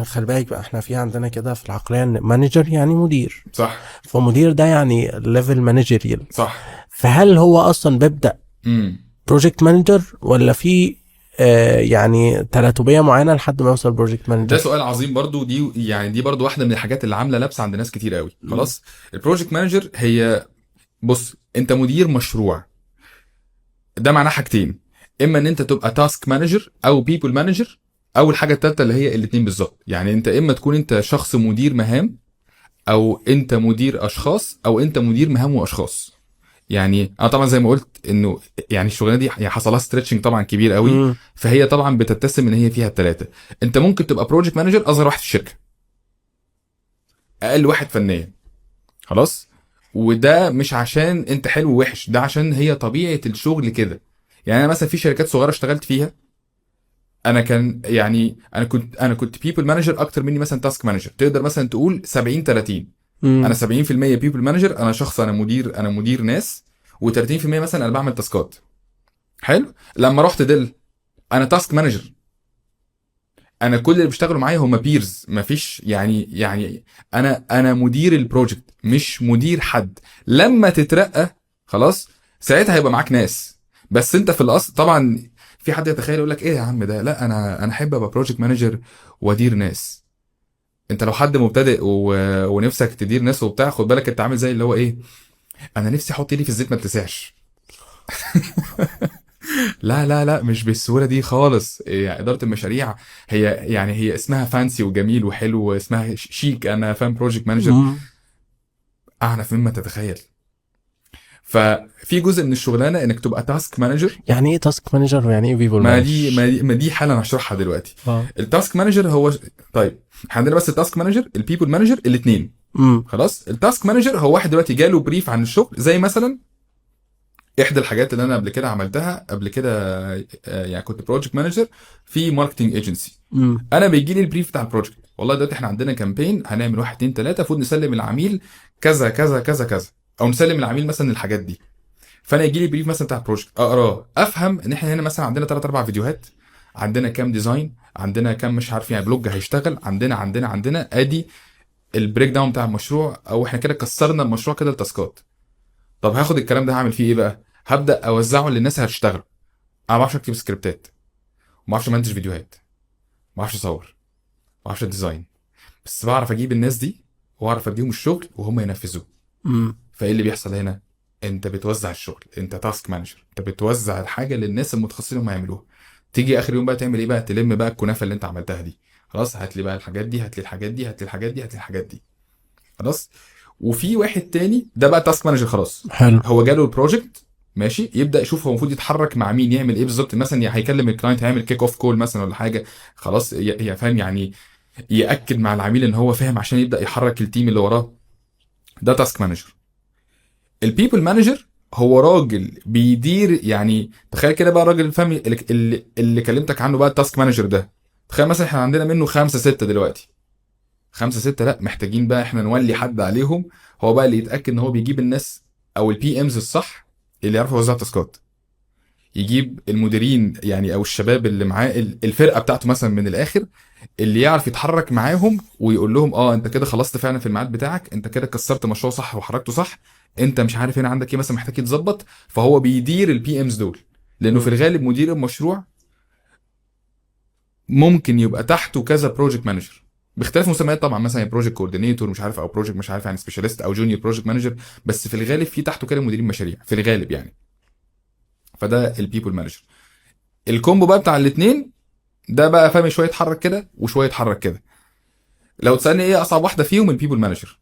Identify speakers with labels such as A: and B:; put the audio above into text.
A: خلي بالك بقى، احنا في عندنا كده في العقلية ان مانجر يعني مدير،
B: صح.
A: فمدير ده يعني ليفل مانجيريال.
B: صح.
A: فهل هو اصلا بيبدأ
B: امم
A: بروجكت مانجر ولا في يعني تلاتوبية معينة لحد ما يوصل بروجكت
B: ده
A: مانجر؟
B: سؤال عظيم برضو. دي برضو واحده من الحاجات اللي عامله لبس عند ناس كتير قوي. خلاص، البروجكت مانجر هي، بص، انت مدير مشروع. ده معناه حاجتين: اما ان انت تبقى تاسك مانجر او بيبل مانجر، او الحاجه الثالثه اللي هي الاثنين بالظبط. يعني انت اما تكون انت شخص مدير مهام، او انت مدير اشخاص، او انت مدير مهام واشخاص. يعني انا طبعا زي ما قلت انه يعني الشغلانه دي يعني حصلها ستريتشنج طبعا كبير قوي.
A: امم.
B: فهي طبعا بتتسم ان هي فيها الثلاثه. انت ممكن تبقى بروجكت مانجر اصغر واحد في الشركه، اقل واحد فنيا. خلاص. وده مش عشان انت حلو ووحش، ده عشان هي طبيعه الشغل كده. يعني انا مثلا في شركات صغيره اشتغلت فيها، انا كان يعني انا كنت بيبل مانجر اكتر مني مثلا تاسك مانجر. تقدر مثلا تقول 70 30. انا
A: امم.
B: 70% بيبل مانجر، انا شخص، انا مدير ناس. و30% مثلا انا بعمل تاسكات. حلو. لما رحت دل، انا تاسك مانجر. انا كل اللي بيشتغلوا معايا هم بيرز، مفيش يعني انا مدير البروجكت مش مدير حد. لما تترقى خلاص، ساعتها هيبقى معاك ناس. بس انت في الاصل طبعا، في حد يتخيل يقول لك ايه يا عم ده، لا انا احب ابقى بروجكت مانجر وادير ناس. انت لو حد مبتدئ ونفسك تدير ناس وبتاع، خد بالك انت عامل زي اللي هو ايه، انا نفسي احط ايدي في الزيت ما اتلسعش. لا لا لا، مش بالسهوله دي خالص. يعني اداره المشاريع هي اسمها فانسي وجميل وحلو، واسمها شيك، انا فاهم بروجكت مانجر،
A: امم.
B: اعنف مما تتخيل. ففي جزء من الشغلانه انك تبقى تاسك مانجر.
A: يعني ايه تاسك مانجر ويعني ايه بيبول
B: ما دي
A: مانجر؟
B: ما دي, ما دي حاله هشرحها دلوقتي.
A: اه.
B: التاسك مانجر هو، طيب احنا عندنا بس التاسك مانجر البيبل مانجر الاثنين.
A: امم.
B: خلاص، التاسك مانجر هو واحد دلوقتي جاله بريف عن الشغل، زي مثلا احدى الحاجات اللي انا قبل كده عملتها قبل كده. يعني كنت بروجكت مانجر في ماركتنج ايجنسي.
A: امم.
B: انا بيجي لي البريف بتاع البروجكت: والله دلوقتي احنا عندنا كامبين هنعمل 1 2 3، المفروض نسلم العميل كذا كذا كذا كذا، او نسلم العميل مثلا الحاجات دي. فانا يجي لي بريف مثلا بتاع البروجكت، اقراه افهم ان احنا هنا مثلا عندنا 3 4 فيديوهات، عندنا كام ديزاين، عندنا كام مش عارف يعني بلوج هيشتغل، عندنا ادي البريك داون بتاع المشروع، او احنا كده كسرنا المشروع كده لتاسكات. طب هاخد الكلام ده هعمل فيه ايه بقى؟ هبدا اوزعه للناس اللي هتشتغل. انا ما بعرفش اكتب سكريبتات، ما بعرفش امنتج فيديوهات، ما بعرفش اصور، ما بعرفش ديزاين، بس بعرف اجيب الناس دي واعرف اديهم الشغل وهم ينفذوه.
A: امم.
B: فايه اللي بيحصل هنا؟ انت بتوزع الشغل، انت تاسك مانجر، انت بتوزع الحاجه للناس المتخصصين هم يعملوها. تيجي اخر يوم بقى تعمل ايه بقى؟ تلم بقى الكنافه اللي انت عملتها دي. خلاص، هات لي بقى الحاجات دي، هات لي الحاجات دي، هات لي الحاجات دي، هات لي الحاجات دي. خلاص. وفي واحد تاني ده بقى تاسك مانجر خلاص.
A: حلو.
B: هو جاله البروجكت، ماشي، يبدا يشوف هو المفروض يتحرك مع مين، يعمل ايه بالظبط. مثلا هيكلم الكلاينت، هيعمل كيك اوف كول مثلا ولا حاجه. خلاص، فاهم يعني، ياكد مع العميل ان هو فاهم عشان يبدا يحرك التيم اللي وراه. ده تاسك مانجر. البيبل مانجر هو راجل بيدير. يعني تخيل كده بقى الراجل الفهم اللي كلمتك عنه بقى التاسك مانجر ده. تخيل مثلا احنا عندنا منه 5 6 دلوقتي. 5 6، لا محتاجين بقى احنا نولي حد عليهم، هو بقى اللي يتاكد ان هو بيجيب الناس او البي امز الصح، اللي يعرفوا يوزعوا تاسكات. يجيب المديرين يعني او الشباب اللي معاه الفرقه بتاعته مثلا من الاخر، اللي يعرف يتحرك معاهم ويقول لهم اه انت كده خلصت فعلا في الميعاد بتاعك، انت كده كسرت مشروع صح وحركته صح، انت مش عارف هنا عندك ايه مثلا محتاج يتظبط. فهو بيدير البي امز دول. لانه في
A: امم.
B: الغالب مدير المشروع ممكن يبقى تحته كذا بروجكت مانجر باختلاف مسميات طبعا، مثلا بروجكت كوردينيتور مش عارف، او بروجكت مش عارف يعني سبيشاليست، او جونيور بروجكت مانجر. بس في الغالب في تحته كده مديرين مشاريع في الغالب يعني. فده البيبول مانجر. الكومبو بقى بتاع الاثنين ده بقى فاهم، شويه يتحرك كده وشويه يتحرك كده. لو تسالني ايه اصعب واحده فيهم، البيبول مانجر.